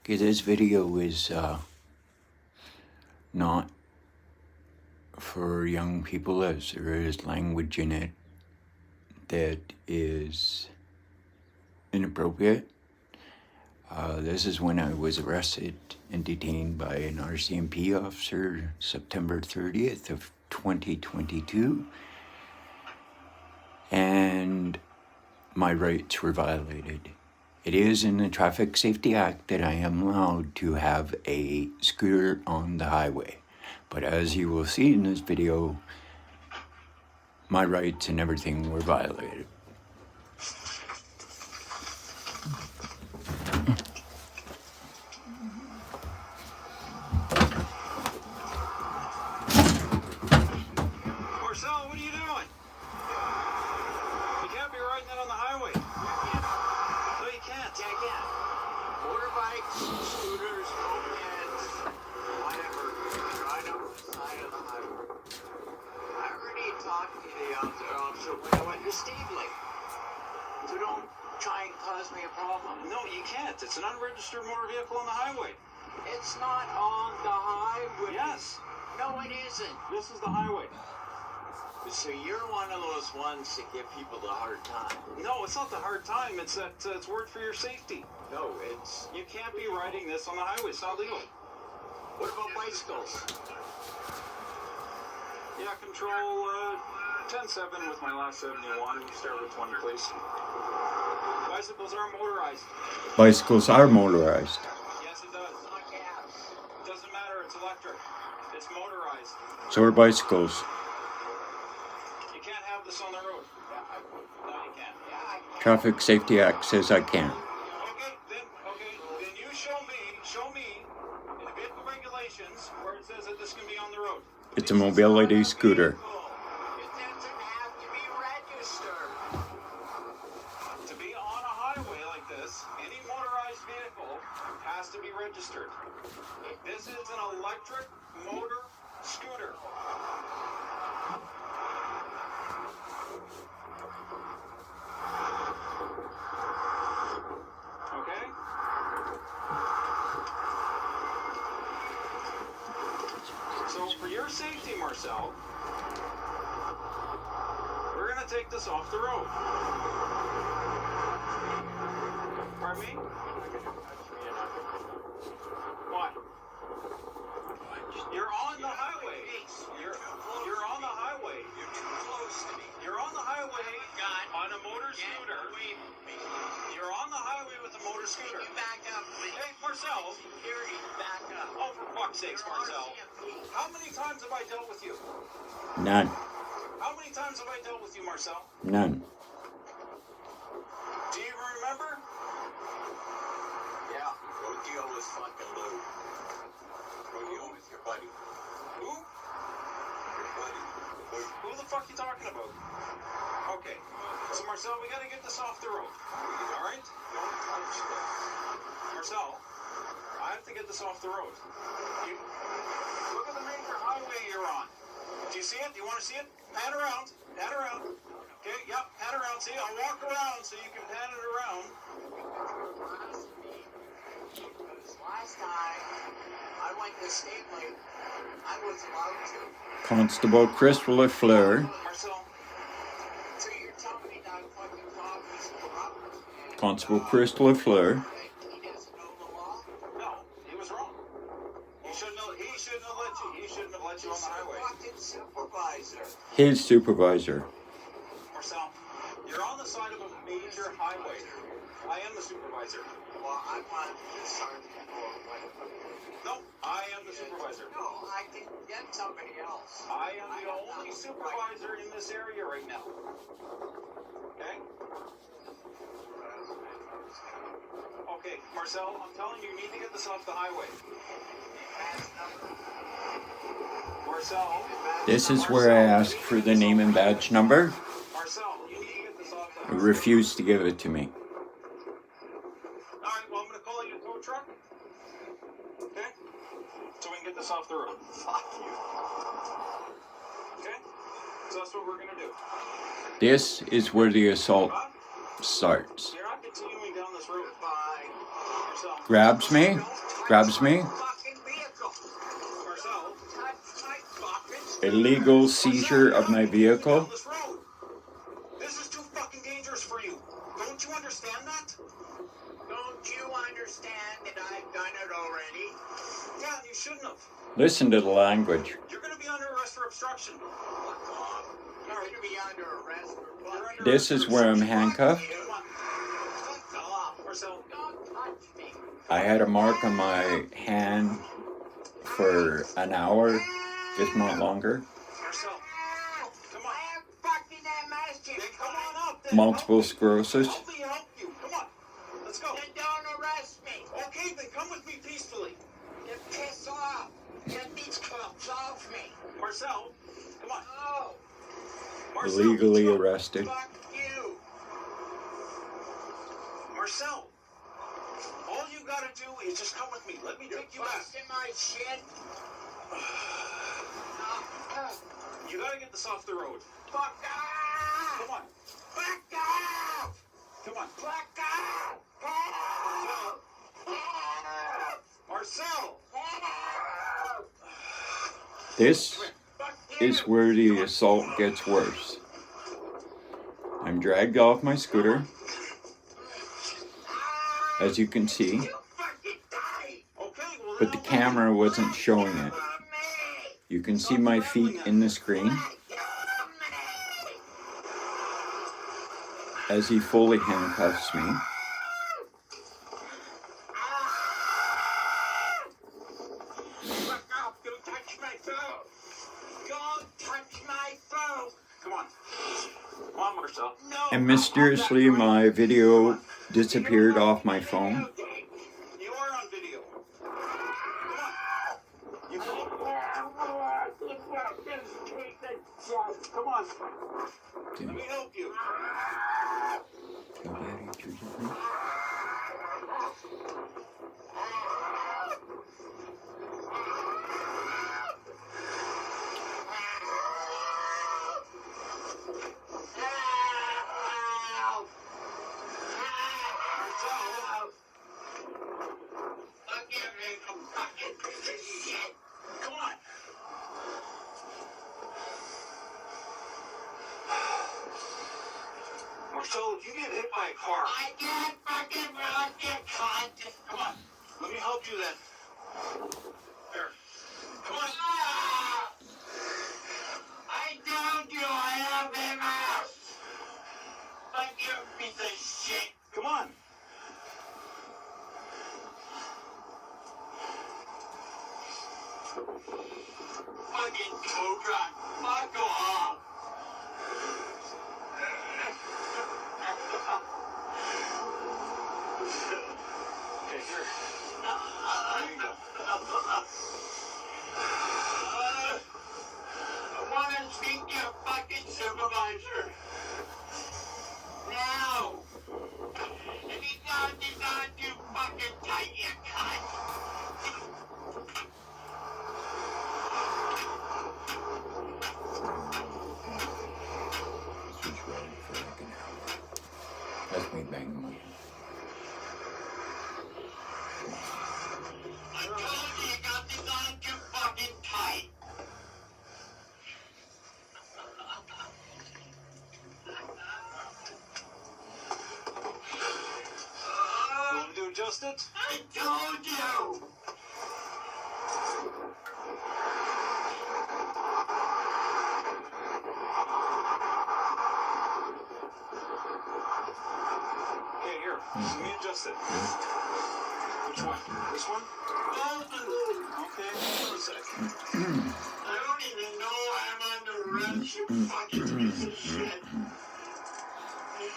Okay, this video is not for young people, as there is language in it that is inappropriate. This is when I was arrested and detained by an RCMP officer September 30th of 2022, and my rights were violated. It is in the Traffic Safety Act that I am allowed to have a scooter on the highway. But as you will see in this video, my rights and everything were violated. Marcel, what are you doing? You can't be riding that on the highway. No, you can't. Yeah, I can. Motorbikes, scooters, mopeds, whatever, ride up the side of the highway. I already talked to the officer when I went to Steveley. So don't try and cause me a problem. No, you can't. It's an unregistered motor vehicle on the highway. It's not on the highway. Yes. No, it isn't. This is the highway. So you're one of those ones that give people the hard time. No, it's not the hard time. It's that it's word for your safety. No, it's... You can't be riding this on the highway. It's not legal. What about bicycles? Yeah, control 10-7 with my last 71. Start with 20, please. Bicycles are motorized. Bicycles are motorized. Yes, it does. It's not gas. Doesn't matter. It's electric. It's motorized. So are bicycles. You can't have this on the road. Yeah, I would. No, you can't. Yeah, I can. Traffic Safety Act says I can. Okay, then you show me in the vehicle regulations where it says that this can be on the road. It's a mobility scooter. It doesn't have to be registered. To be on a highway like this, any motorized vehicle has to be registered. This is an electric motor scooter. Okay? So for your safety, Marcel, we're going to take this off the road. Pardon me? What? You're on the highway. You're on the highway. You're too close to me. You're on the highway God. on a motor scooter. Get away from me. You're on the highway with a motor scooter. You back up, please. Hey, Marcel. Security, back up. Oh, for fuck's sakes, You're Marcel. RCMP. How many times have I dealt with you? None. How many times have I dealt with you, Marcel? None. Do you remember? Yeah, go deal with fucking Lou. Go deal with your buddy. Who? Your buddy. Who the fuck you talking about? Okay. So, Marcel, we gotta get this off the road. Alright? Don't touch this. Marcel, I have to get this off the road. You, look at the major highway you're on. Do you see it? Do you want to see it? Pan around. Pan around. Okay, yep, pan around. See, I'll walk around so you can pan it around. Last time I went to Stately, I was allowed to. Constable Chris Lafleur. Marcel, So you're telling me that fucking cop is corrupt? Constable Chris Lafleur. He doesn't know the law? no, he was wrong. He shouldn't have let you on the highway. Fucking supervisor. His supervisor. Marcel, you're on the side of a major highway. I am the supervisor. Well, I want the sergeant or whatever. No, I am the supervisor. No, I can get somebody else. I am the only supervisor in this area right now. Okay? Okay, Marcel, I'm telling you, you need to get this off the highway. Marcel. This is where I asked for the name and badge number. Marcel, you need to get this off the He highway. refused to give it to me. Alright, well, I'm going to call you a tow truck. Okay? So we can get this off the road. Fuck you. Okay? So that's what we're going to do. This is where the assault Huh? starts. You're not continuing down this road. Bye. Marcel. grabs me, grabs me. Fucking vehicle. Marcel. Touch my fucking Illegal seizure of my vehicle. This road. This is too fucking dangerous for you. Don't you understand that? Don't you understand that I've done it already? Yeah, you shouldn't have. Listen to the language. You're going to be under arrest for obstruction. Fuck off. You're going to be under arrest for fucking. This is where I'm handcuffed. Come on. Fuck off. Marcel. Don't touch me. I had a mark on my hand for an hour, if not longer. Marcel. Come on. I am fucking MS. Then come on up. Then. Multiple sclerosis. Help me help you. Come on. Let's go. Then don't arrest me. Okay, then come with me peacefully. Then piss off. Get these clubs off me. Marcel, come on. Oh, Marcel, Illegally let's go. arrested. fuck you. Marcel, all you gotta do is just come with me. Let me You're take you back. busting my shit. You gotta get this off the road. Fuck off. Come on. Fuck off. Come on. Fuck off. Marcel! This is where the assault gets worse. I'm dragged off my scooter, as you can see, You fucking die. Okay, well, but the camera wasn't showing it. You can see my feet in the screen as he fully handcuffs me. Fuck off. Don't touch my phone. Don't touch my phone. come on. Come on, Marcel. No. And mysteriously, my video disappeared off my phone. You are on video. Come on. You can... Come on. Let me help you. Come on. Marcel, if you get hit by a car, I can't fucking run, you cunt. come on. Let me help you then. There. Come on. I told you I have MS. Fuck you, piece of shit. Come on. Fucking cobra. Fuck off. Okay, here. There you go. I want to speak to your fucking supervisor. Now. If he does, he's on too fucking tight, you cunt. That's me banging my head. I told you you got this on too fucking tight. You want me to adjust it? I told you. Okay, here. Let me adjust it. Which one? This one? Okay, for a sec. I don't even know I'm under arrest, you fucking piece of shit.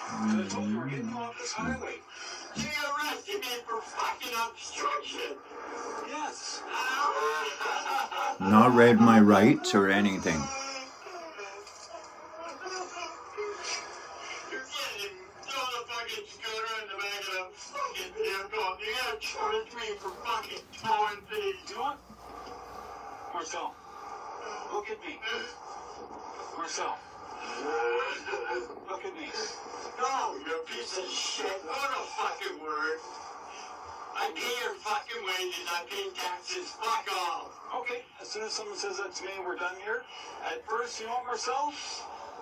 I told you we're getting you off this highway. You arrested me for fucking obstruction. Yes. Not read my rights or anything. You're getting on a fucking scooter in the back of a fucking vehicle. You're gonna charge me for fucking towing things. You know what? Marcel, look at me. Marcel, look at me. No, you piece of shit. What a fucking word. I I pay your fucking wages. I pay taxes. Fuck off. Okay, as soon as someone says that to me, we're done here. At first, you know what, Marcel?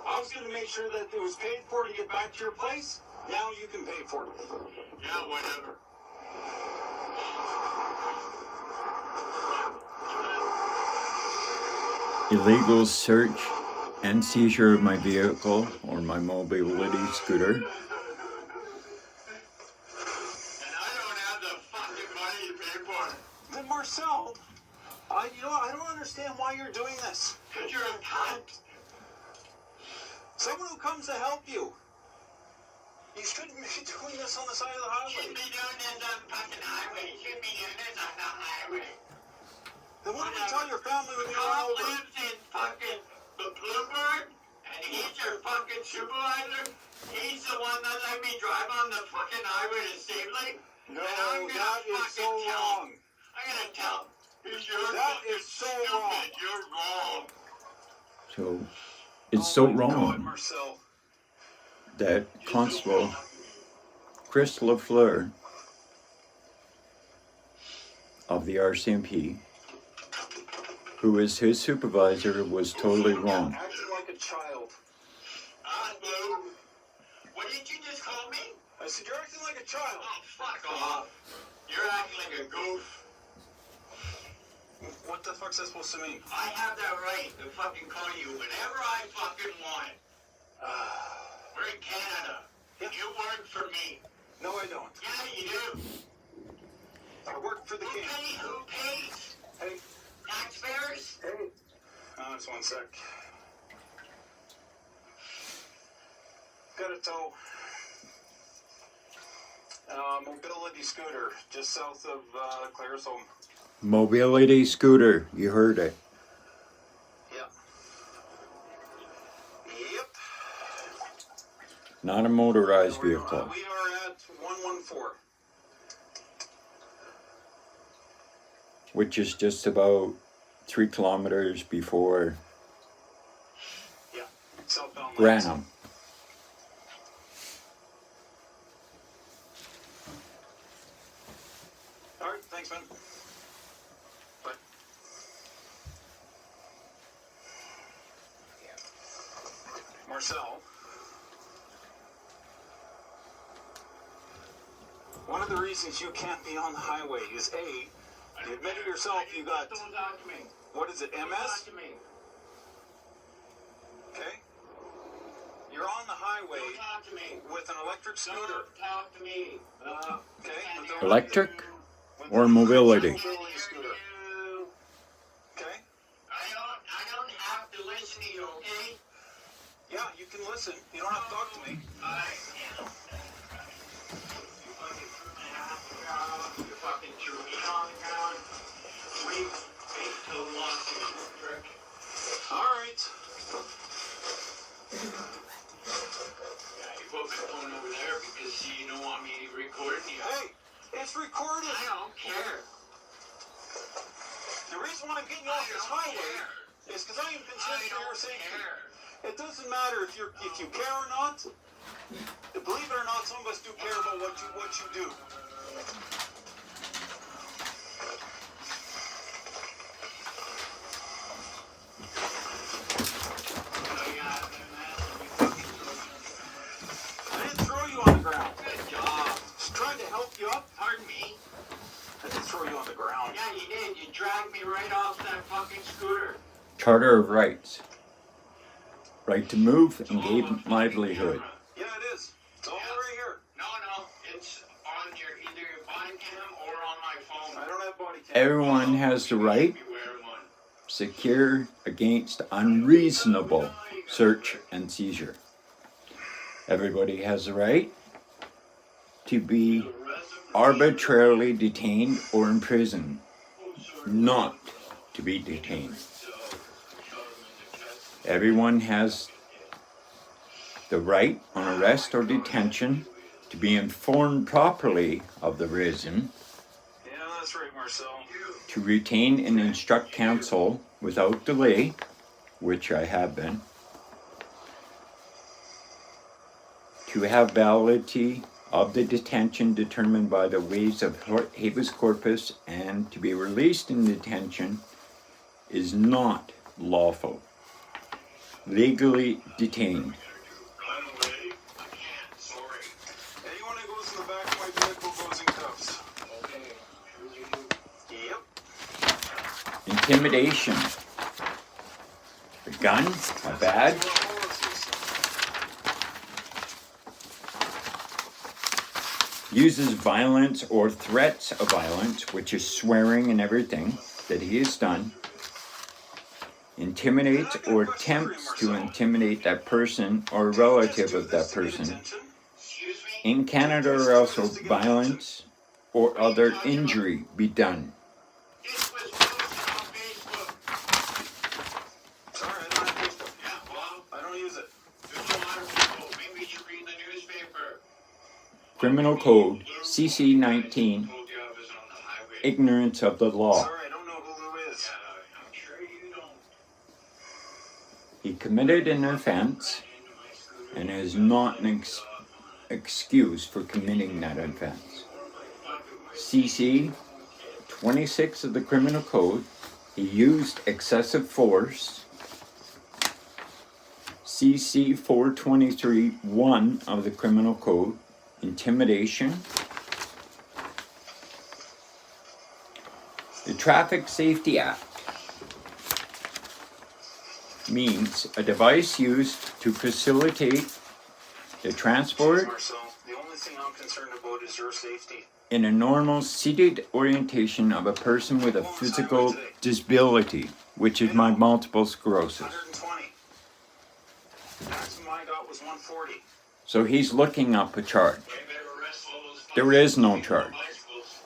I was going to make sure that it was paid for to get back to your place. Now you can pay for it. Yeah, whatever. Illegal search and seizure of my vehicle or my mobility scooter. And I don't have the fucking money to pay for it. Then Marcel, I don't understand why you're doing this. Because you're a cunt. Someone who comes to help you. You shouldn't be doing this on the side of the You shouldn't highway. be doing this on the fucking highway. You shouldn't be doing this on the highway. Then why don't you tell your family when you're Carl over? lives in fucking the Bluebird, and he's your fucking supervisor. He's the one that let me drive on the fucking highway to Stabling. No, and I'm gonna that is fucking so tell wrong. him. I'm gonna tell him. You're That fucking is so stupid. wrong. You're wrong. So it's so Oh my God, wrong Marcel. that Constable Chris LaFleur of the RCMP, who is his supervisor, was totally wrong. Acting like a child. Boo. What did you just call me? I said you're acting like a child. Oh, fuck off. You're acting like a goof. What the fuck's that supposed to mean? I have that right to fucking call you whenever I fucking want. We're in Canada. Yeah. You work for me. No, I don't. Yeah, you do. I work for the king. Who pays? Hey, Taxpayers? hey. Just one sec. Got a tow. Mobility scooter, just south of Claire's home. Mobility scooter, you heard it. Yep. Yep. Not a motorized We vehicle. are at 114. Which is just about 3 kilometers before Yeah. Southbound lanes. Granham. All right, thanks, man. Bye. Marcel, one of the reasons you can't be on the highway is A, you admitted yourself you got, Don't talk to me. what is it, Don't MS? talk to me. Okay. You're on the highway Don't talk to me. with an electric scooter. Don't talk to me. Okay. With the Electric with or the mobility? mobility scooter. Okay. I don't have to listen to you, okay? Yeah, you can listen. You don't have to talk to me. Alright. You fucking threw my ass on the ground. You fucking threw me on the ground. Wait till the lawsuit is trick. All right. Yeah, you put my phone over there because you don't want me recording you. Hey, it's recorded. I don't care. The reason why I'm getting you off this highway is because I am concerned for your safety. It doesn't matter if you care or not. Believe it or not, some of us do care about what you do. I didn't throw you on the ground. Good job. Just trying to help you up. Pardon me? I didn't throw you on the ground. Yeah, you did. You dragged me right off that fucking scooter. Charter of Rights. Right to move and gain livelihood. Yeah, it is. It's all right here. No, it's on your either your body cam or on my phone. I don't have body cam. Everyone has the right You wear one. secure against unreasonable search and seizure. Everybody has the right to be arbitrarily detained or imprisoned, not to be detained. Everyone has the right on arrest or detention to be informed properly of the reason, Yeah, that's right, Marcel. to retain and instruct counsel without delay, which I have been, to have validity of the detention determined by the ways of habeas corpus and to be released in detention is not lawful. Legally detained. Anyone who goes in the back of my vehicle goes in cuffs. Yep. Intimidation. A gun, a badge. Uses violence or threats of violence, which is swearing and everything that he has done. Intimidates or attempts to intimidate that person or a relative of that person. In Canada or else violence or other injury be done. Sorry, I don't have Facebook. Yeah, well, I don't use it. there's a lot of people. Maybe you should read the newspaper. Criminal Code, CC 19, Told you I was on the highway. ignorance of the law. Sorry, I don't know who is. I'm sure you don't. He committed an offense and is not an excuse for committing that offense. CC 26 of the Criminal Code, he used excessive force. CC 423(1) of the Criminal Code, intimidation. The Traffic Safety Act means a device used to facilitate the transport Marcel, the only thing I'm concerned about is your safety. in a normal seated orientation of a person with a physical disability, which is my multiple sclerosis. 120. Maximum I got was 140. So he's looking up a charge. You better arrest all those There is no charge. bicycles.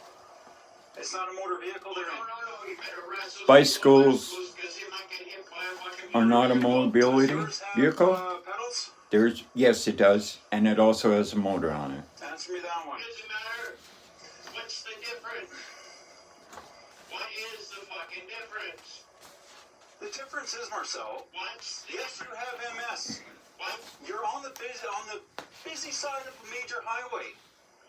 It's not a motor vehicle, they're in. No, you better arrest those Bicycles because they might get hit by a fucking are not a mobility Yours have, vehicle. pedals? There's, yes, it does, and it also has a motor on it. Answer me that one. Doesn't matter. What's the difference? What is the fucking difference? The difference is, Marcel, What's the yes, you have MS. what? You're on the busy side of a major highway.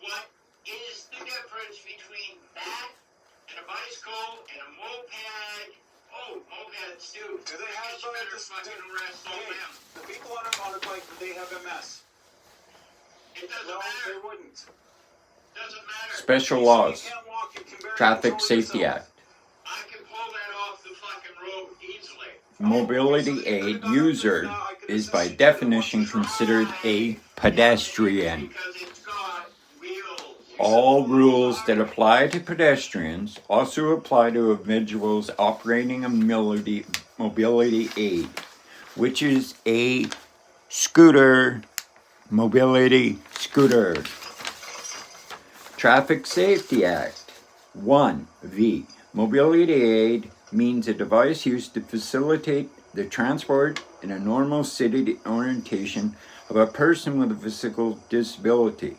What is the difference between that and a bicycle and a moped? Oh, mopeds too. Do they have You better fucking arrest all Hey, them. the people on a bike, do they have MS? It doesn't No, they matter. wouldn't. Doesn't matter. Special You laws. can't walk, you can barely Traffic control Safety yourself. Act. I can pull that off the fucking road easily. Mobility aid user is by definition considered a pedestrian. Because it's got wheels. All rules that apply to pedestrians also apply to individuals operating a mobility aid, which is a scooter, mobility scooter. Traffic Safety Act 1V. Mobility aid means a device used to facilitate the transport in a normal city orientation of a person with a physical disability.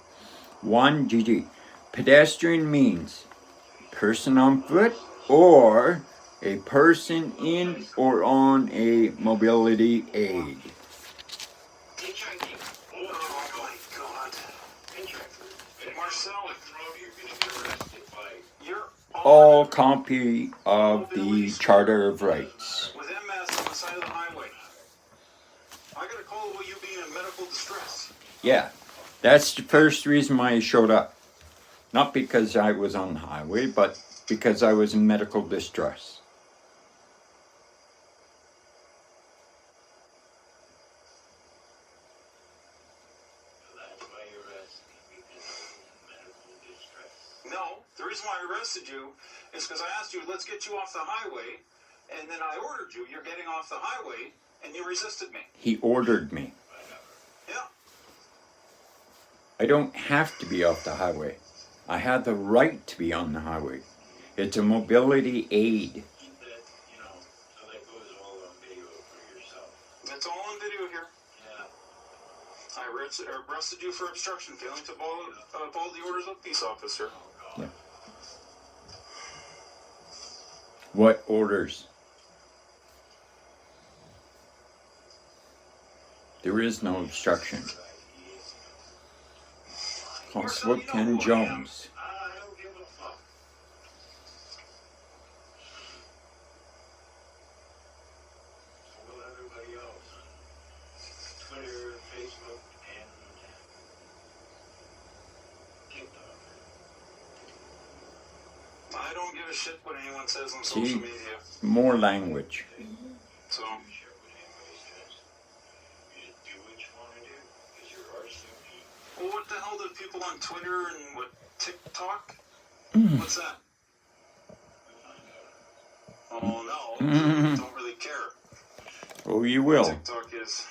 1GG. Pedestrian means person on foot or a person in or on a mobility aid. Hitchhiking. Oh my God. Hitchhiker. Marcel. You're gonna get arrested by. You're All copy of the Charter of Rights. with MS on the side of the highway. I got a call about you being in medical distress. Yeah, that's the first reason why he showed up. Not because I was on the highway, but because I was in medical distress. That's why you arrested me because I'm in medical distress. No, the reason why I arrested you is because I asked you, let's get you off the highway, and then I ordered you, you're getting off the highway, and you resisted me. He ordered me. Yeah. I don't have to be off the highway. I have the right to be on the highway. It's a mobility aid. Keep that, so that goes all on video for yourself. That's all on video here. Yeah. I arrested you for obstruction, failing to follow the orders of peace officer. Yeah. What orders? There is no obstruction. Constable Ken Jones. I don't give a fuck. So will everybody else on Twitter, Facebook, and TikTok. I don't give a shit what anyone says on See, social media. more language. So, You share what anybody says. You just do what you want to do because you're RCMP. well, what the hell do people on Twitter and what TikTok? What's that? Oh no, don't really care. Oh, you will. TikTok is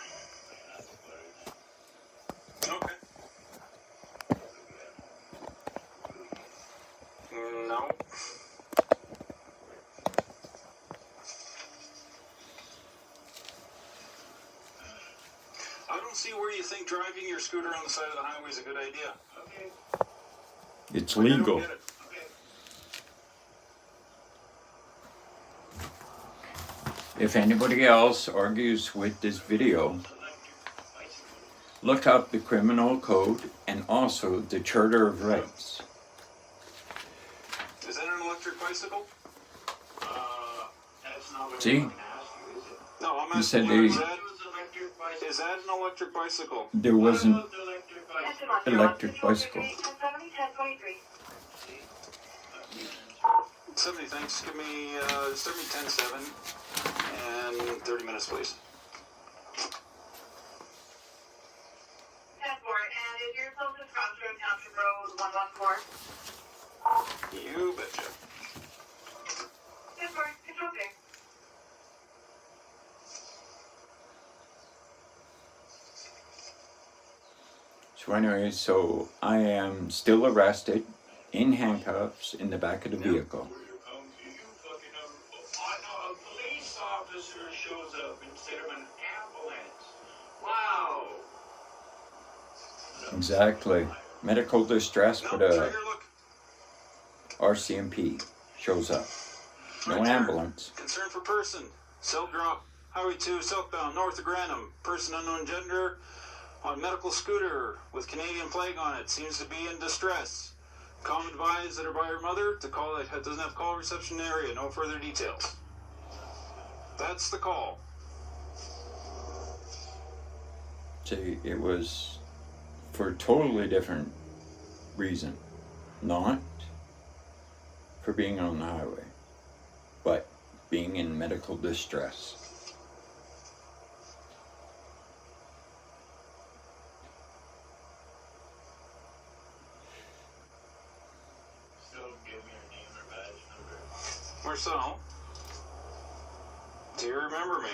okay. No. I don't see where you think driving your scooter on the side of the highway is a good idea. Okay. It's Like, I don't legal. get it. Okay. If anybody else argues with this video, look up the criminal code and also the Charter of Rights. Is that an electric bicycle? That's not what See? I'm gonna ask you, is it? No, I'm You said asking you, they- is that an electric bicycle? There wasn't What about the electric bicycle? electric bicycle. 70, thanks. Give me 10-7 and 30 minutes, please. 10-4, and is your closest crossroad Township Road 114? You betcha. 10-4, control clear. So anyway, so I am still arrested in handcuffs in the back of the vehicle. A police officer shows up instead of an ambulance. Wow. Exactly. Medical distress, No, but try a your luck. RCMP shows up. No Right there. ambulance. Concern for person. Cell drop. Highway 2 southbound, north of Grantham. Person unknown gender on medical scooter with Canadian flag on it. Seems to be in distress. Calm advised that her by her mother to call it doesn't have call reception area. No further details. That's the call. See, it was for a totally different reason. Not for being on the highway, but being in medical distress. Still give me your name or badge number. Marcel, do you remember me?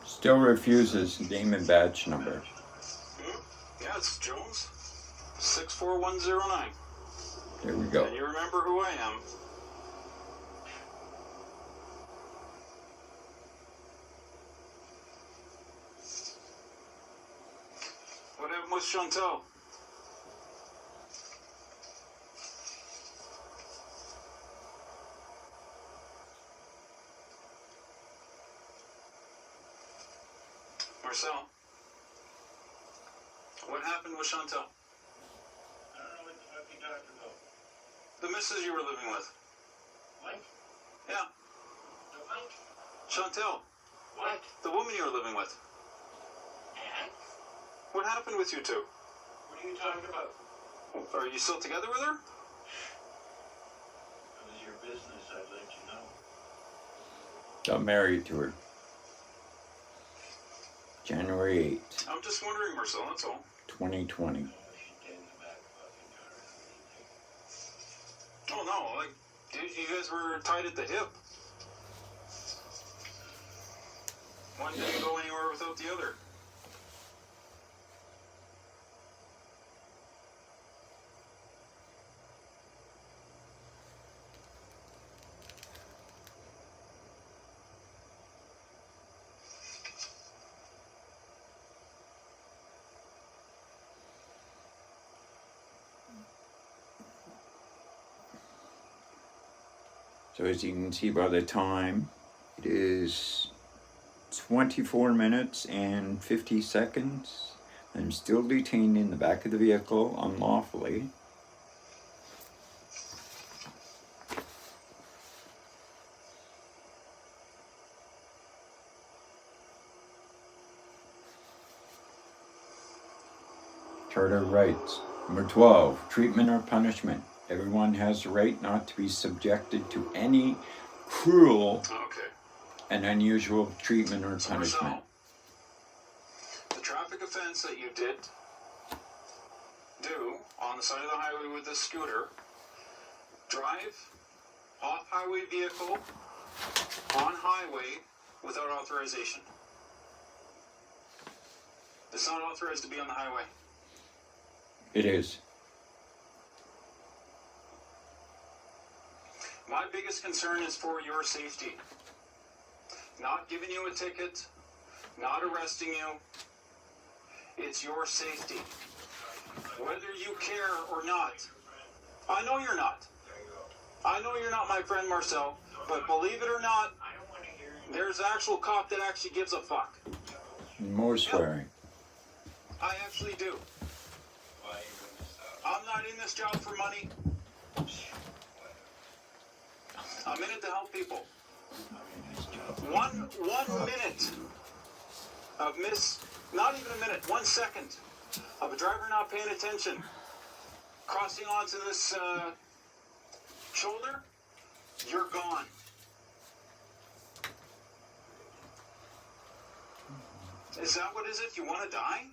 Still refuses name and badge number. Yeah, it's Jones. 64109. There we go. And you remember who I am. What happened with Chantal? Marcel, what happened with Chantal? I don't know what the fuck you talking about. The missus you were living with. What? Yeah, The what? Chantal, What? the woman you were living with. And? What happened with you two? What are you talking about? Are you still together with her? It was your business, I'd let you know. Got married to her. January 8th, I'm just wondering, Marcel, that's all. 2020. Oh, she's dead in the back fucking car. Oh no, like, you guys were tied at the hip. One didn't go anywhere without the other. So as you can see by the time, it is 24 minutes and 50 seconds. I'm still detained in the back of the vehicle unlawfully. Charter of Rights. Number 12, treatment or punishment. Everyone has the right not to be subjected to any cruel Okay. and unusual treatment or So punishment. Marcel, the traffic offense that you did do on the side of the highway with this scooter, drive off-highway vehicle on highway without authorization. It's not authorized to be on the highway. It is. My biggest concern is for your safety. Not giving you a ticket, not arresting you. It's your safety. Whether you care or not. I know you're not. I know you're not, my friend Marcel, but believe it or not, there's an actual cop that actually gives a fuck. More swearing. I actually do. I'm not in this job for money. I'm in it to help people. One minute of not even a minute, 1 second of a driver not paying attention, crossing onto this shoulder, you're gone. Is that what is it? You want to die?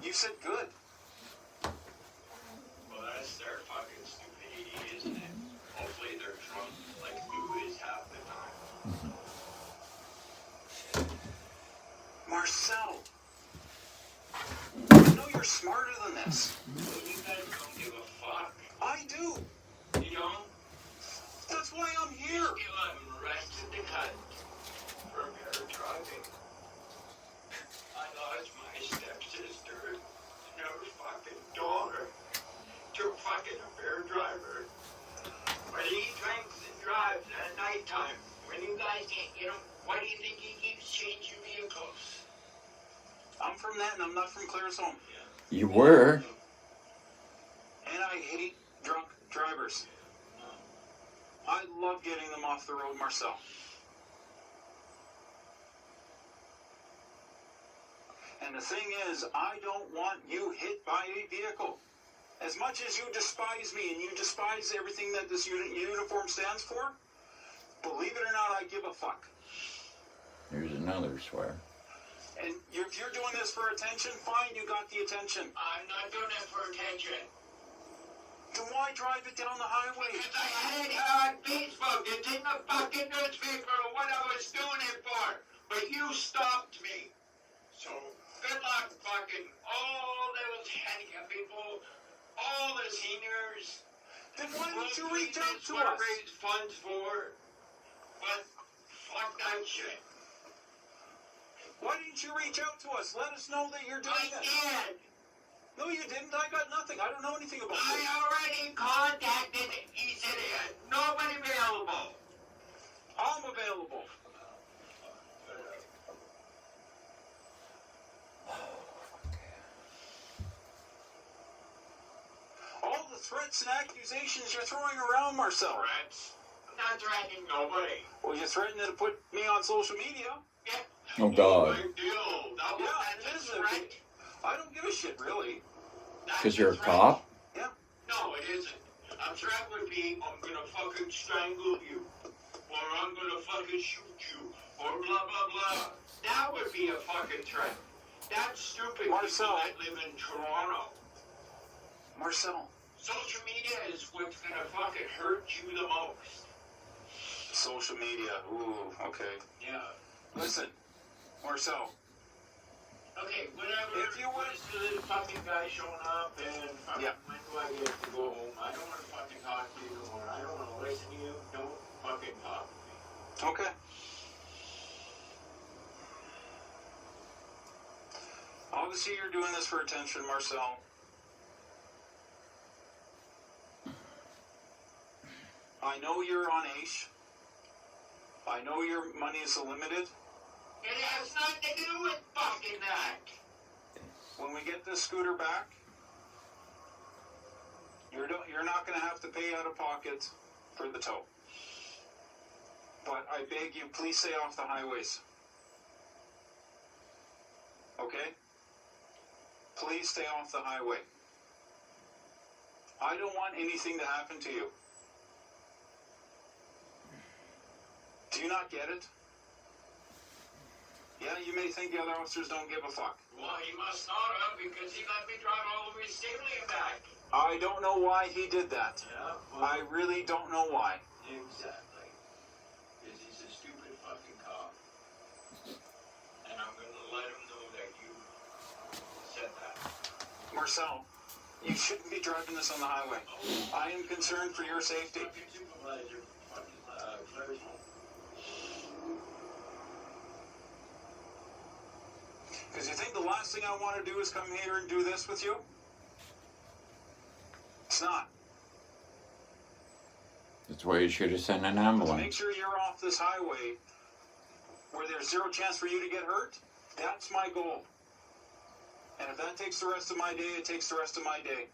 You said good. Well, that's their fucking stupidity, isn't it? Hopefully they're drunk like you is half the time. Marcel, I know you're smarter than this. Well, you guys don't give a fuck. I do. You don't? That's why I'm here. You I'm arrested the cunt for impaired driving. I lost my stepsister and her fucking daughter to a fucking impaired driver. But he drinks and drives at nighttime. When you guys can't get him, why do you think he keeps changing vehicles? I'm from that and I'm not from Claresholm. You were. And I hate drunk drivers. I love getting them off the road, Marcel. And the thing is, I don't want you hit by a vehicle. As much as you despise me and you despise everything that this uniform stands for, believe it or not, I give a fuck. There's another swear. And if you're doing this for attention, fine, you got the attention. I'm not doing it for attention. Then why drive it down the highway? Because I had it on Facebook. It's in the fucking newspaper what I was doing it for. But you stopped me. So, good luck fucking all those handicapped people, all the seniors. Then why didn't you reach out to what us? raise funds for. But fuck that shit. Why didn't you reach out to us? Let us know that you're doing I it. did. No, you didn't. I got nothing. I don't know anything about I this. already contacted he said nobody available. I'm available. All the threats and accusations you're throwing around, Marcel. Threats? I'm not threatening nobody. Well, you threatened to put me on social media. Yeah. Oh, God. Big deal. Yeah, That's it is a a threat. I don't give a shit, really. Because you're a cop? Yeah. No, it isn't. A threat would be, I'm gonna fucking strangle you. Or I'm gonna fucking shoot you. Or blah, blah, blah. That would be a fucking threat. That's stupid Marcel. people that live in Toronto. Marcel. Social media is what's gonna fucking hurt you the most. Social media. Ooh, okay. Yeah. Listen, Marcel. Okay, whatever. If you would- Listen to the fucking guy showing up and fucking Yeah. when do I get to go home? I don't want to fucking talk to you anymore. I don't want to listen to you. Don't fucking talk to me. Okay. Obviously, you're doing this for attention, Marcel. I know you're on AISH. I know your money is limited. It has nothing to do with fucking that. When we get this scooter back, you're not going to have to pay out of pocket for the tow. But I beg you, please stay off the highways. Okay? please stay off the highway. I don't want anything to happen to you. Do you not get it? Yeah, you may think the other officers don't give a fuck. Well, he must not have, because he let me drive all the way to Stably and back. I don't know why he did that. Yeah, well, I really don't know why. exactly. Because he's a stupid fucking cop. And I'm going to let him know that you said that. Marcel, you shouldn't be driving this on the highway. I am concerned for your safety. Fucking supervisor, fucking clergy. Because you think the last thing I want to do is come here and do this with you? It's not. That's why you should have sent an Make ambulance. sure you're off this highway where there's zero chance for you to get hurt. That's my goal. And if that takes the rest of my day, it takes the rest of my day.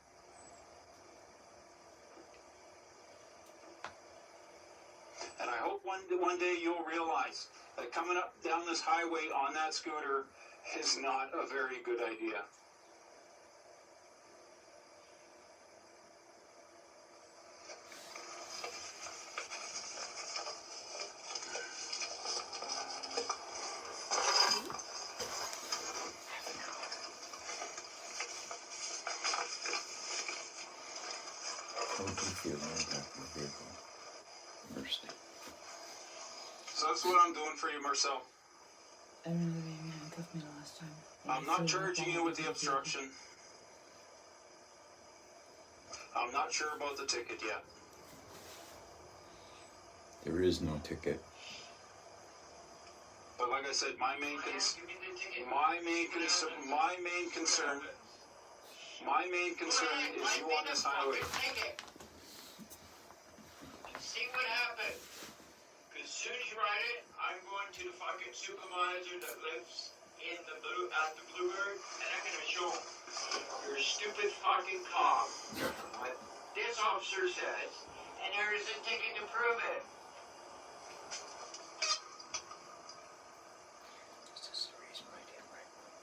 And I hope one day you'll realize that coming up down this highway on that scooter is not a very good idea. How do you feel about that vehicle? Mercy. So that's what I'm doing for you, Marcel. I don't know the baby handcuffed me last time. I'm not charging you with the obstruction. I'm not sure about the ticket yet. There is no ticket. But like I said, my main concern is you on this highway. See what happens. Because as soon as you write it, I'm going to the fucking supervisor that lives at the Bluebird, and I'm going to show him you're a stupid fucking cop. What this officer says, and there is a ticket to prove it. This is the reason why I didn't write one.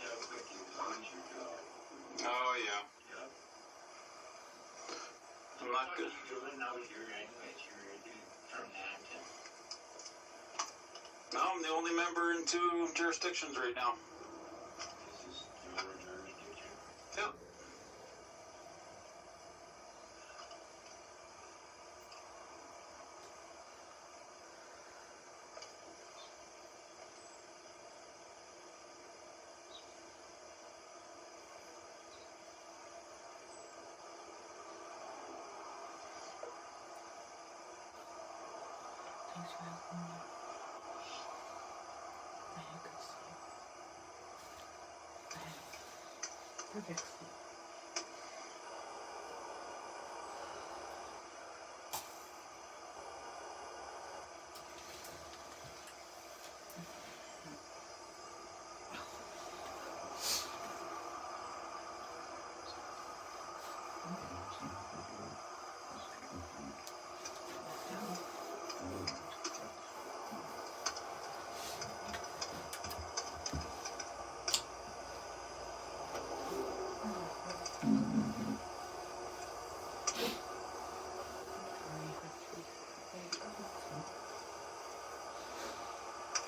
Yeah, but you lose your job. Oh yeah. Yep. I'm not good. What are you doing now with your anyways? You're from Hampton. No, I'm the only member in 2 jurisdictions right now. This is your jurisdiction. Yeah. Thanks for helping me. I had good sleep. I had perfect sleep.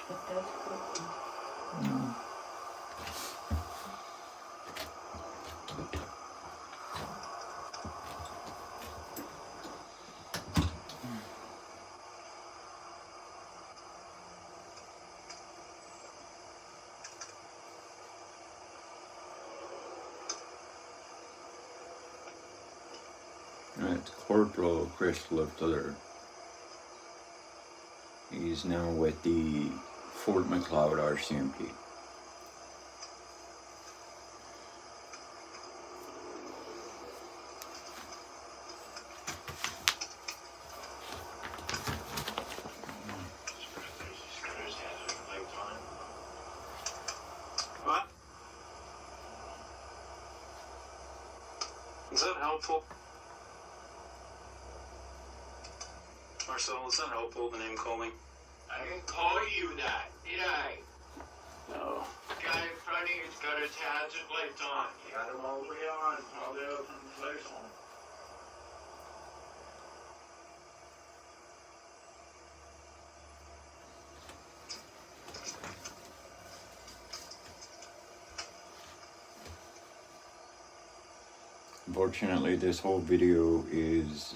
But that's cool. It's Corporal Chris Lifter. He's now with the Fort McLeod RCMP. What? Is that helpful? Marcel, is that helpful, the name calling? I didn't call you that, did I? No. Guy money, it's got its hazard lights on. You got them all the way on, all the way up from the place on. Unfortunately, this whole video is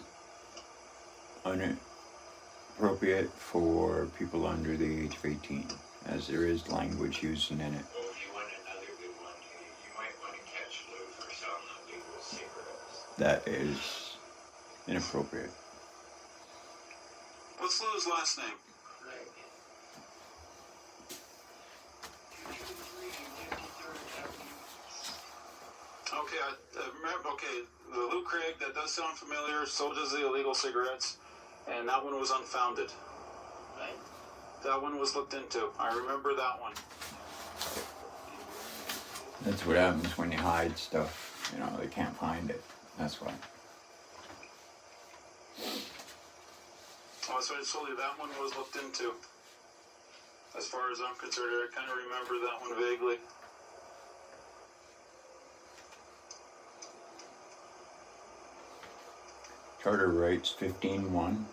inappropriate for people under the age of 18, as there is language used in it. Oh, if you want another good one, you might want to catch Lou for selling illegal cigarettes. That is inappropriate. What's Lou's last name? Craig. 223 53rd Avenue. Okay, I remember. Okay, the Lou Craig, that does sound familiar. So does the illegal cigarettes, and that one was unfounded. Right? That one was looked into. I remember that one. That's what happens when you hide stuff. You know, they can't find it. That's why. Oh, so I told you that one was looked into. As far as I'm concerned, I kind of remember that one vaguely. Charter Rights 15.1,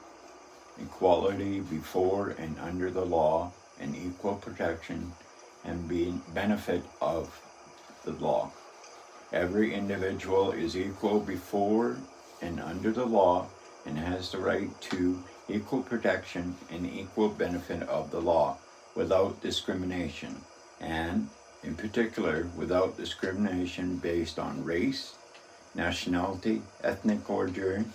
equality before and under the law and equal protection and benefit of the law. Every individual is equal before and under the law and has the right to equal protection and equal benefit of the law without discrimination, and in particular without discrimination based on race, nationality, ethnic origin,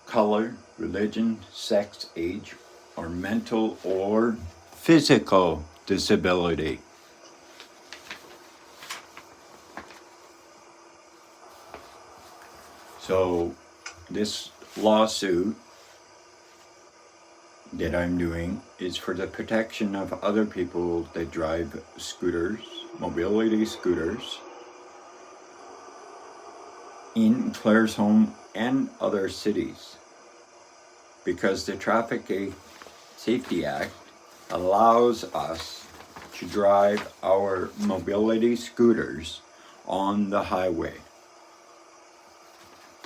color, religion, sex, age, or mental or physical disability. So this lawsuit that I'm doing is for the protection of other people that drive scooters, mobility scooters, in Claresholm and other cities, because the Traffic Safety Act allows us to drive our mobility scooters on the highway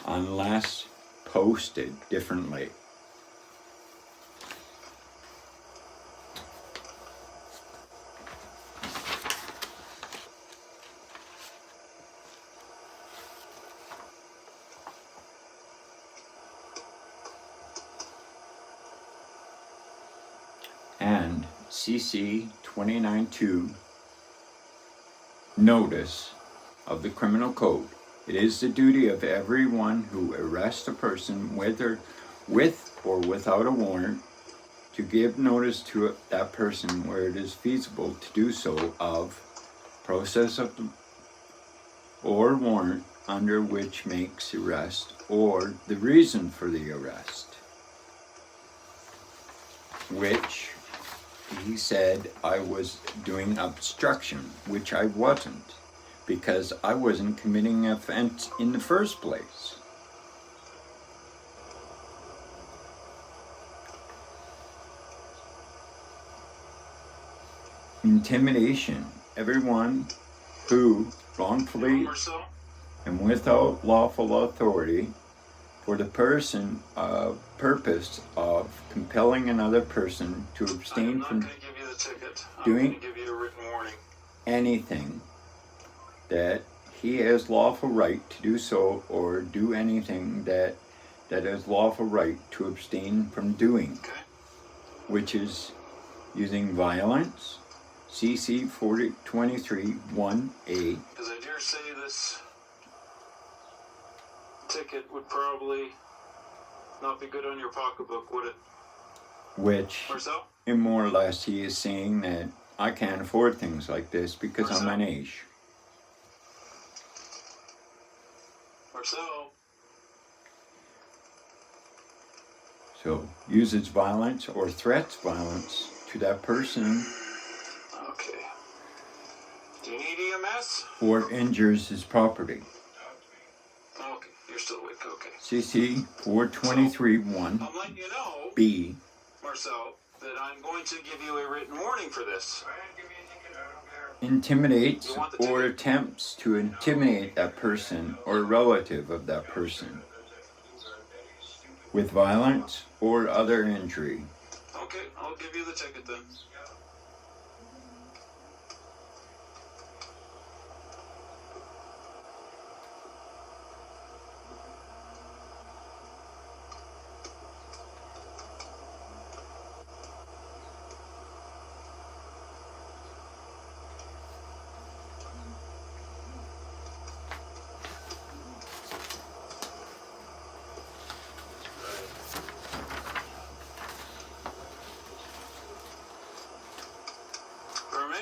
unless posted differently. And CC 29.2 notice of the criminal code. It is the duty of everyone who arrests a person, whether with or without a warrant, to give notice to that person where it is feasible to do so of process of the or warrant under which makes arrest or the reason for the arrest, which he said I was doing obstruction, which I wasn't, because I wasn't committing an offense in the first place. Intimidation. Everyone who wrongfully Marcel? and without lawful authority for the purpose of compelling another person to abstain I'm not from going to give you the ticket. I'm doing going to give you a written warning. anything that he has lawful right to do so, or do anything that has lawful right to abstain from doing, Okay? which is using violence, CC 4023-1A. Because I dare say this ticket would probably not be good on your pocketbook, would it, Which, Marcel? in more or less, he is saying that I can't afford things like this because I'm an age. Marcel? So, uses violence or threats violence to that person Okay. Do you need EMS? or injures his property. Okay, you're still awake, okay. CC 423-1B. I'm letting you know, Marcel, that I'm going to give you a written warning for this. Go ahead and give me a ticket, I don't care. intimidates You want the or ticket? attempts to intimidate that person or relative of that person with violence or other injury. Okay, I'll give you the ticket then. For me?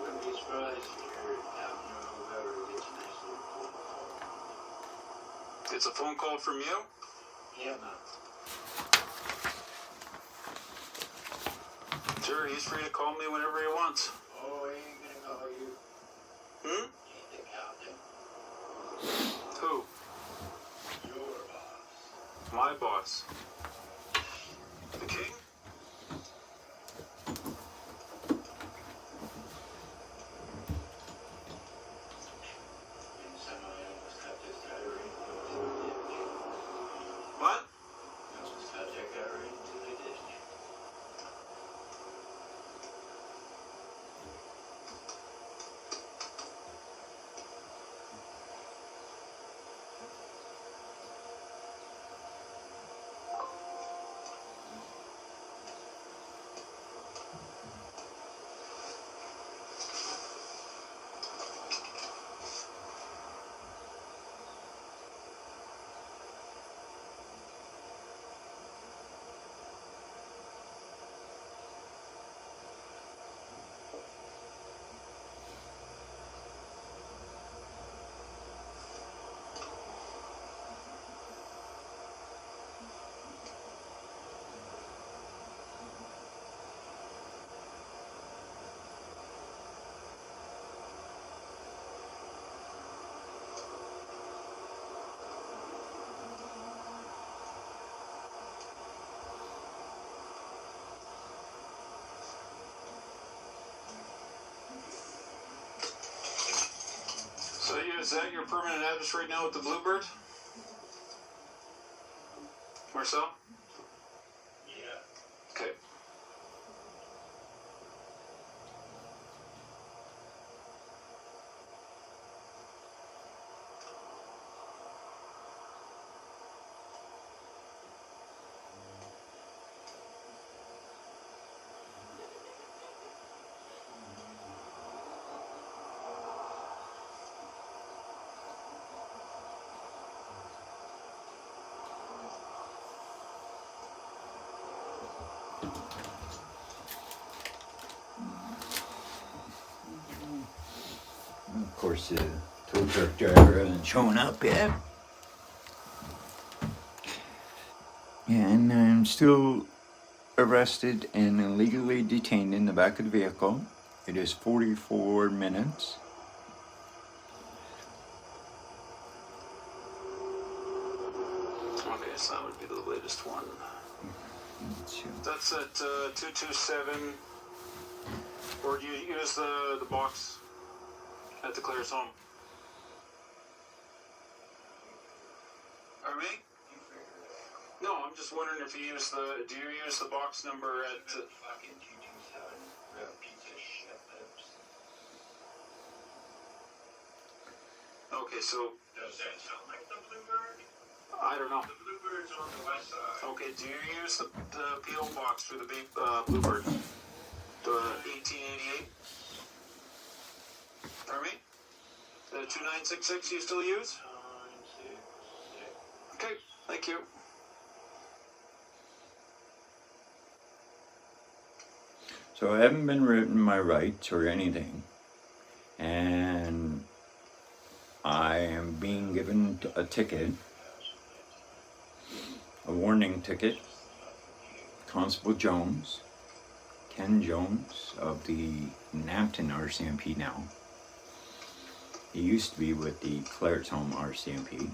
Wouldn't be surprised if you're out in whoever gets a nice little phone call. It's a phone call from you? Yeah. Sure, he's free to call me whenever he wants. Oh, he ain't gonna call you. Hmm? He ain't the captain. Who? Your boss. My boss. The king? And somehow I almost got this guy right into the ditch. What? I almost got that guy right into the ditch. So is that your permanent address right now with the Bluebird? Marcel? Yeah. Okay. Of course, the tow truck driver hasn't shown up yet. Yeah, and I'm still arrested and illegally detained in the back of the vehicle. It is 44 minutes. Okay, so that would be the latest one. That's at 227. Or do you use the box at the Claire's home? Pardon me? No, I'm just wondering if you use the. Do you use the box number at? Fucking 227. Real piece of shit lips. Okay, so Does that sound like the Bluebird? I don't know. The Bluebird's on the west side. Okay, do you use the PO box for the Bluebird? The 1888? Pardon me? The 2966 you still use? 966. Okay, thank you. So I haven't been written my rights or anything, and I am being given a ticket, a warning ticket. Constable Jones, Ken Jones of the Napton RCMP now. He used to be with the Claire's Home RCMP.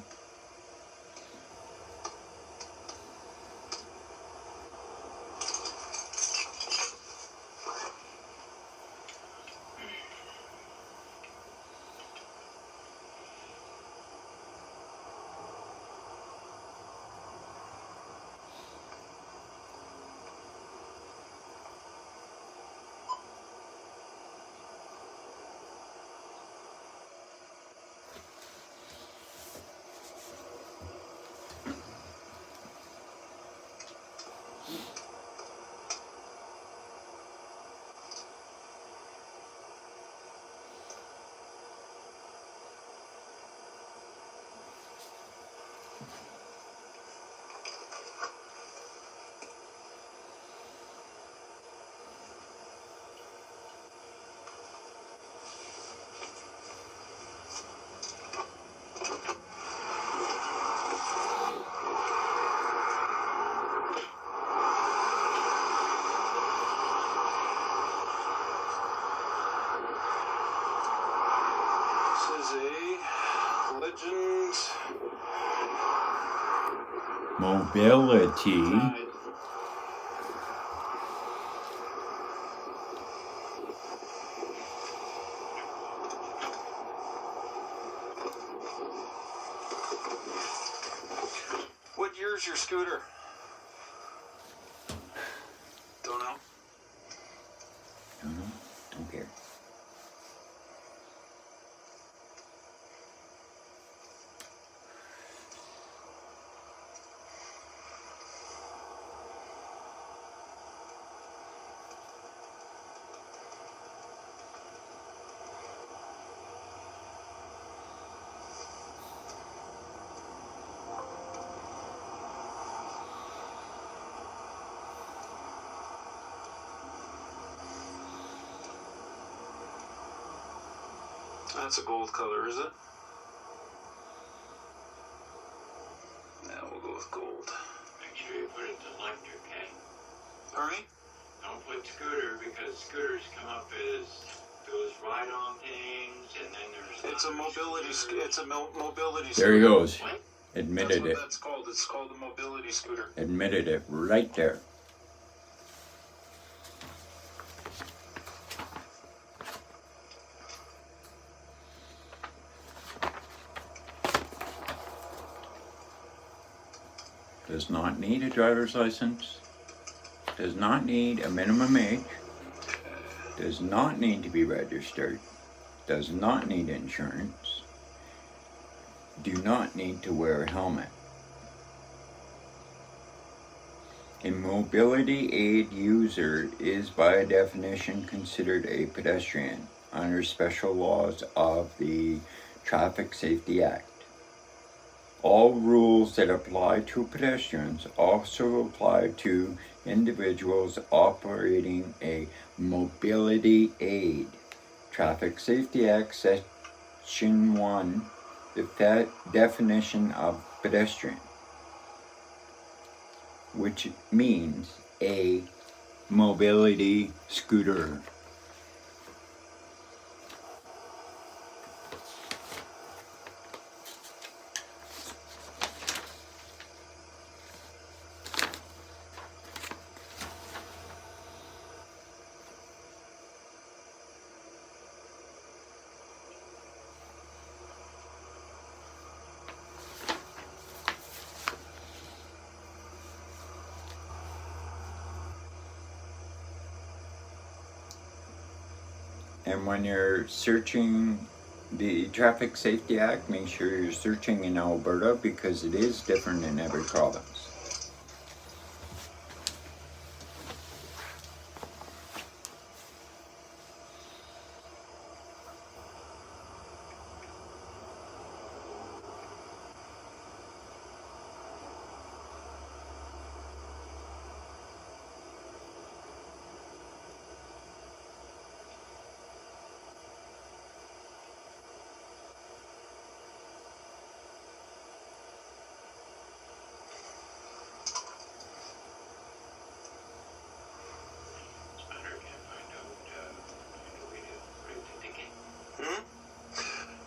Mobility. Tied. What year's your scooter? Don't know. Don't know. Don't care. That's a gold color, is it? Yeah, we'll go with gold. Make sure you put it to electric, okay? Pardon me? Don't put scooter, because scooters come up as those ride-on things, and then there's... It's a mobility. It's a mobility. There he scooter. goes. What? Admitted That's what it. that's called. It's called a mobility scooter. Admitted it right there. Does not need a driver's license. Does not need a minimum age. Does not need to be registered. Does not need insurance. Do not need to wear a helmet. A mobility aid user is by definition considered a pedestrian under special laws of the Traffic Safety Act. All rules that apply to pedestrians also apply to individuals operating a mobility aid. Traffic Safety Act Section 1, the definition of pedestrian, which means a mobility scooter. And when you're searching the Traffic Safety Act, make sure you're searching in Alberta because it is different in every province.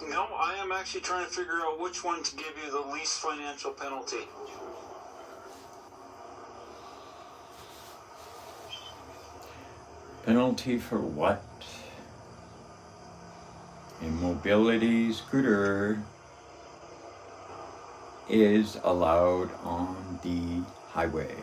No, I am actually trying to figure out which one to give you the least financial penalty. Penalty for what? A mobility scooter is allowed on the highway.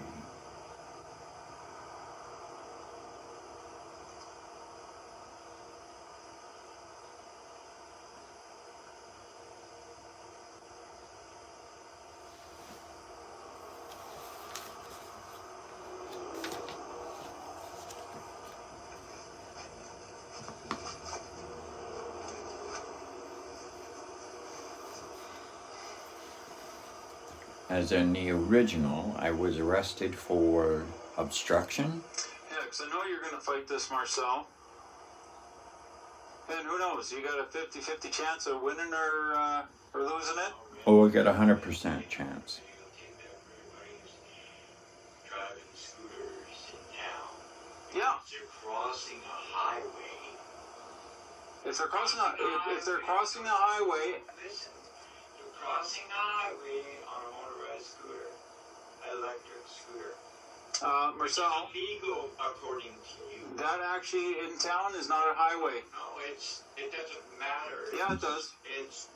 As in the original, I was arrested for obstruction. Yeah, because I know you're going to fight this, Marcel. And who knows, you got a 50-50 chance of winning or losing it. Oh, I got a 100% chance. Driving scooters in town. Yeah. They're crossing a highway. If they're crossing the highway, Listen, they're crossing the highway on a motorized scooter, electric scooter. Marcel, Illegal according to you. that actually in town is not a highway. No, it doesn't matter. Yeah, it does.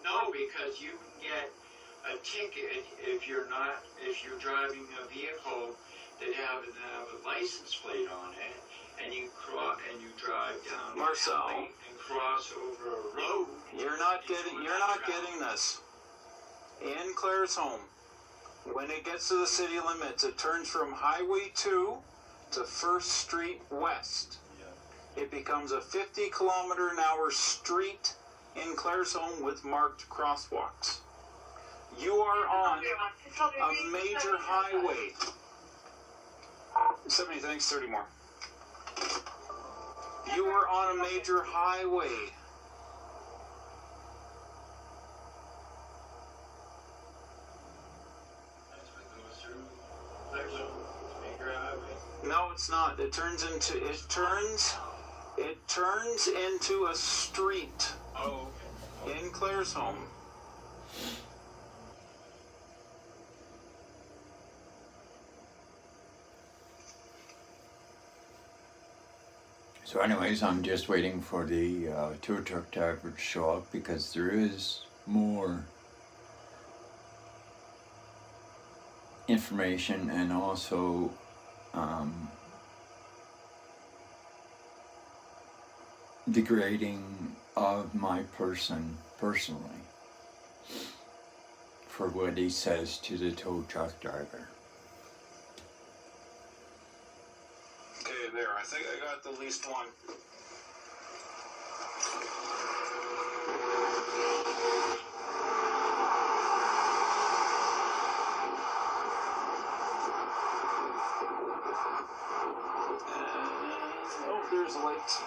No, because you can get a ticket if you're driving a vehicle that doesn't have a license plate on it, and you drive down Marcel, the alley and cross over a road. You're not getting this. In Claresholm, when it gets to the city limits, it turns from Highway 2 to 1st Street West. Yeah. It becomes a 50-kilometer-an-hour street in Claresholm with marked crosswalks. You are on a major highway. 70, thanks, 30 more. You are on a major highway. No, it's not. It turns into a street. Oh, okay. In Claresholm. So anyways, I'm just waiting for the tow truck driver to show up because there is more information and also degrading of my person personally for what he says to the tow truck driver. Okay, there. I think I got the least one. Oh, there's a light.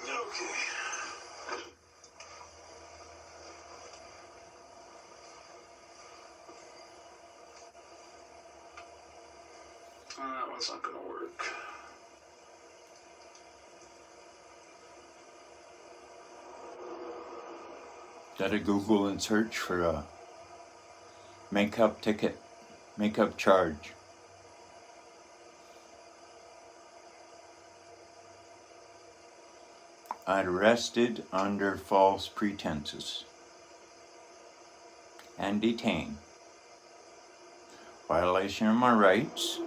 Okay. That one's not going to work. Gotta Google and search for a makeup ticket, makeup charge. Arrested under false pretenses and detained. Violation of my rights.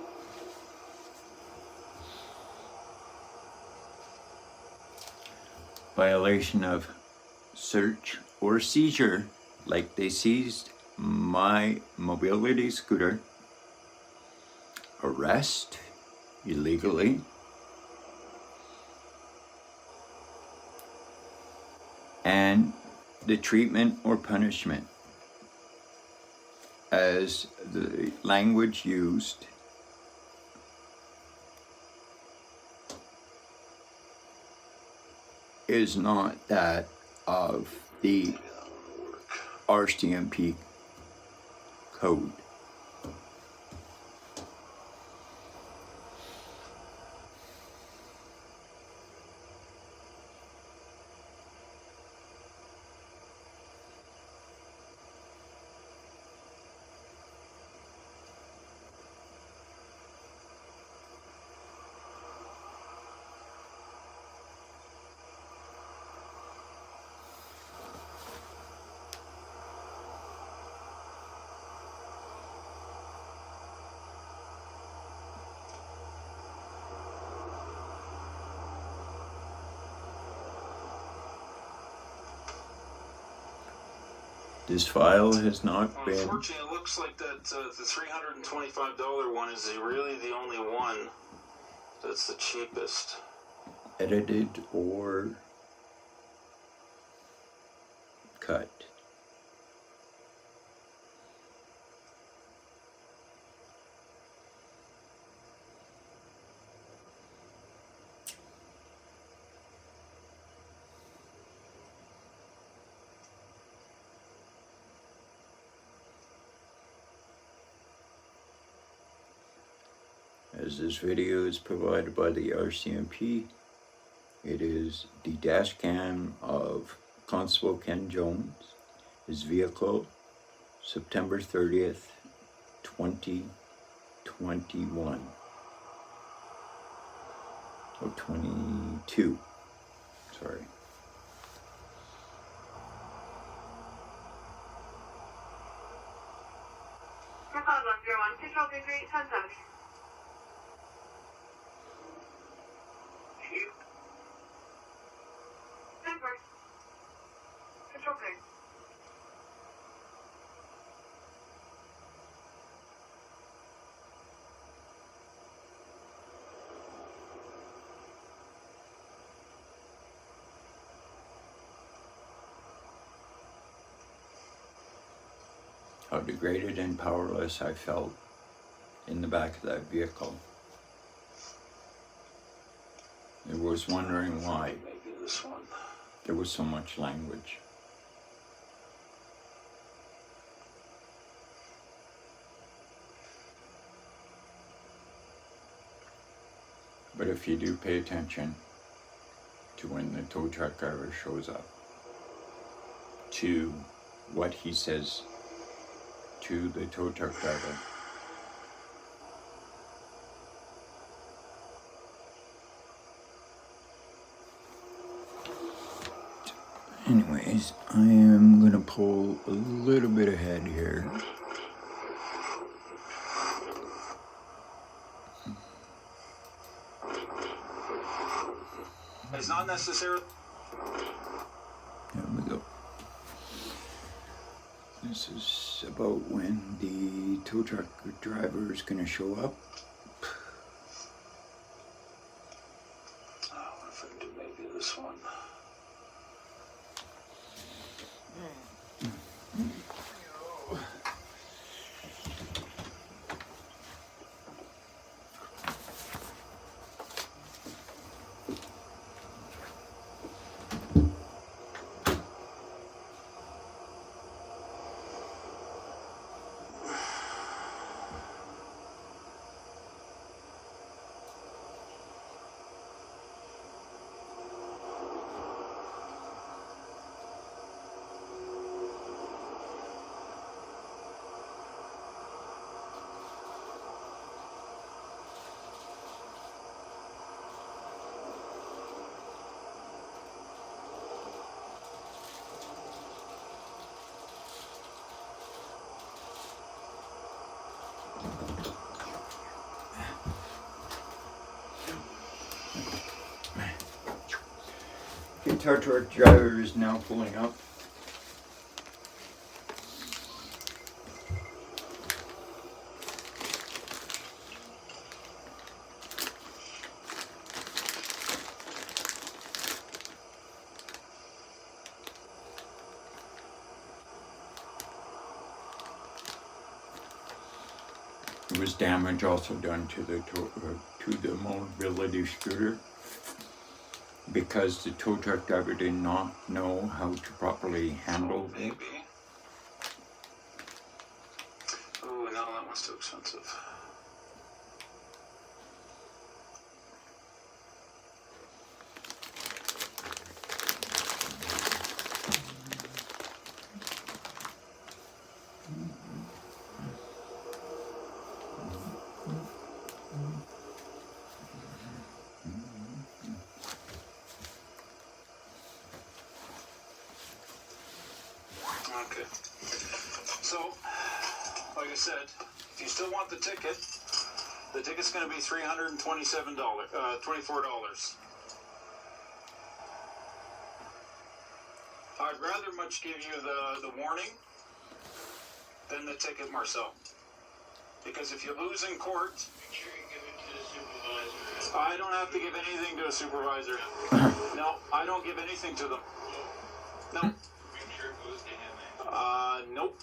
Violation of search or seizure, like they seized my mobility scooter. Arrest illegally. And the treatment or punishment as the language used is not that of the RCMP code. This file has not been... Unfortunately, it looks like that the $325 one is really the only one that's the cheapest. edited or cut. as this video is provided by the RCMP. It is the dash cam of Constable Ken Jones, his vehicle, September 30th, 2021. Or 22, sorry. Recall 101, control 3387. Denver. Control clear. How degraded and powerless I felt in the back of that vehicle. I was wondering why Maybe this one. there was so much language. But if you do pay attention to when the tow truck driver shows up, to what he says to the tow truck driver, anyways, I am gonna pull a little bit ahead here. It's not necessarily. There we go. This is about when the tow truck driver is gonna show up. I wonder if I can do maybe this one. The tow truck driver is now pulling up. There was damage also done to the mobility scooter because the tow truck driver did not know how to properly handle it. Maybe. Oh, no, that one's too expensive. Okay. So, like I said, if you still want the ticket's going to be $327, $24. I'd rather much give you the warning than the ticket, Marcel. Because if you lose in court, Make sure you give it to the supervisor. I don't have to give anything to a supervisor. No, I don't give anything to them. No. Make sure it goes to him. Nope.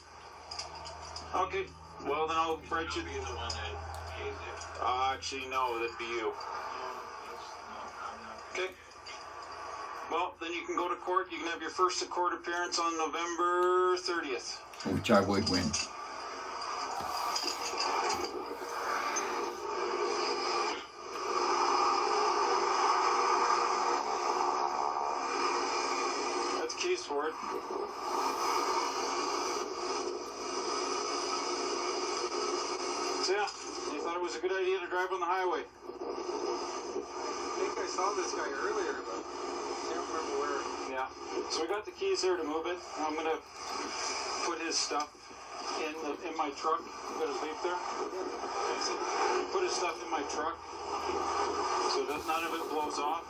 Okay, well then I'll write you. Be the one that pays it. Actually, no, that'd be you. Okay. Well, then you can go to court. You can have your first court appearance on November 30th. Which I would win. for it. So yeah, you thought it was a good idea to drive on the highway. I think I saw this guy earlier, but I can't remember where. Yeah. So we got the keys there to move it. I'm gonna put his stuff in my truck. Got his vape there. Put his stuff in my truck so that none of it blows off.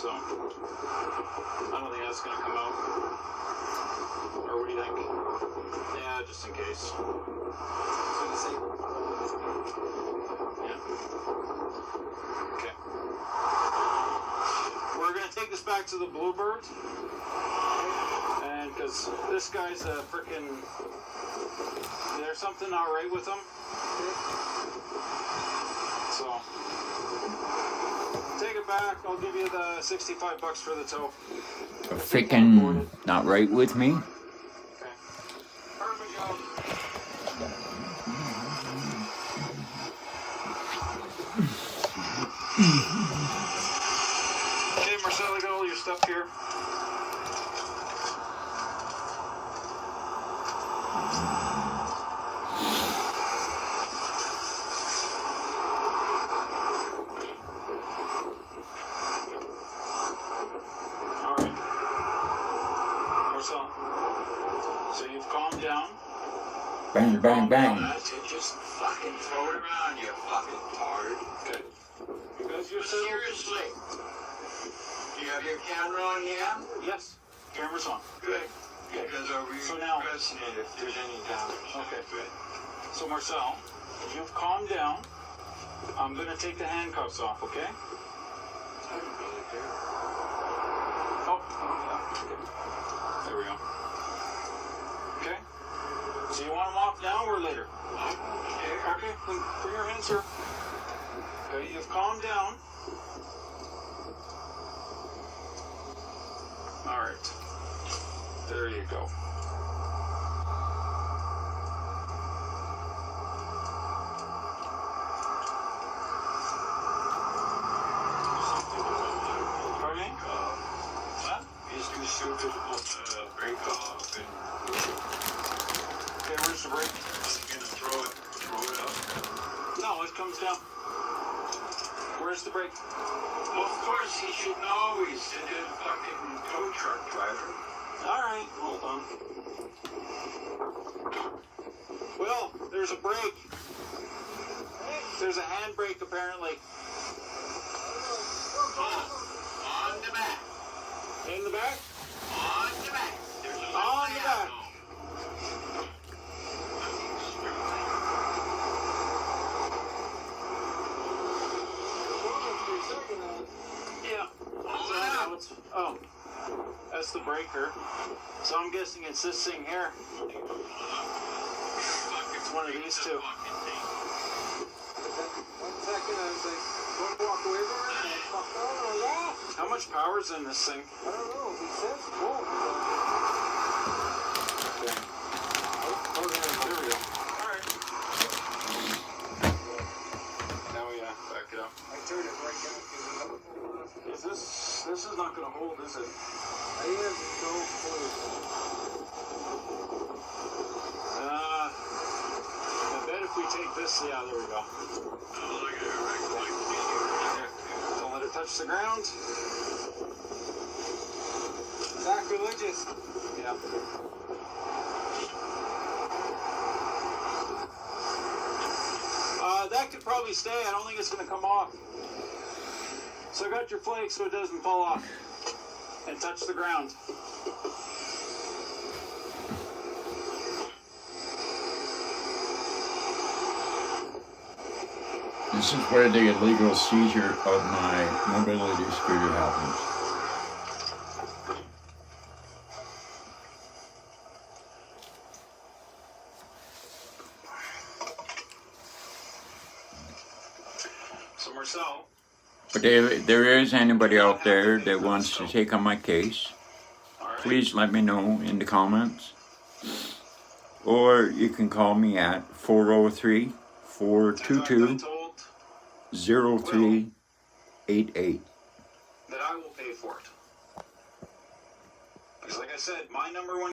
So I don't think that's gonna come out. Or what do you think? Yeah, just in case. Yeah. Okay. We're gonna take this back to the Bluebird. And because this guy's a frickin'. There's something not right with him. So take it back. I'll give you the $65 for the tow. Frickin' not right with me. Okay. Perfect job. Okay, Marcel, I got all your stuff here. Alright. Marcel, so you've calmed down. Bang, bang, bang. That's it. Just fucking throw it around, you fucking tard. Good. Because you're Seriously. Do you have your camera on hand? Yes, camera's on. Good. Because I'll be So now- pressing it if there's any damage. Okay. Good. So Marcel, you've calmed down. I'm gonna take the handcuffs off, okay? I don't really care. Oh, yeah. Okay. There we go. Okay. So you want them off now or later? Okay, then bring your hands here. Okay, you've calmed down. All right. There you go. Pardon me? What? He's too stupid to break off and Okay, where's the brake? he's gonna throw it up. No, it comes down. Where's the brake? Well, of course he should know he's a fucking tow truck driver. All right, hold on. Well, there's a brake. There's a handbrake apparently. On the back. In the back? On the back. There's a little On the back. ammo. Yeah. Oh, that's the breaker. So I'm guessing it's this thing here. It's one of these two. 1 second, I was like, don't walk away from her, and I fucked out on that. How much power's in this thing? I don't know, he says won't. Okay. Oh, there we go. All right. Now we back it up. I turned it right down because This is not gonna hold, is it? I have no clue. I bet if we take this, yeah, there we go. Don't let it touch the ground. Sacrilegious. Yeah. That could probably stay. I don't think it's going to come off. So I got your flake so it doesn't fall off and touch the ground. This is where the illegal seizure of my mobility scooter happens. So Marcel, But if there is anybody out there that wants to take on my case, all right. please let me know in the comments. Or you can call me at 403 422 told 0388. that I will pay for it. Because like I said, my number one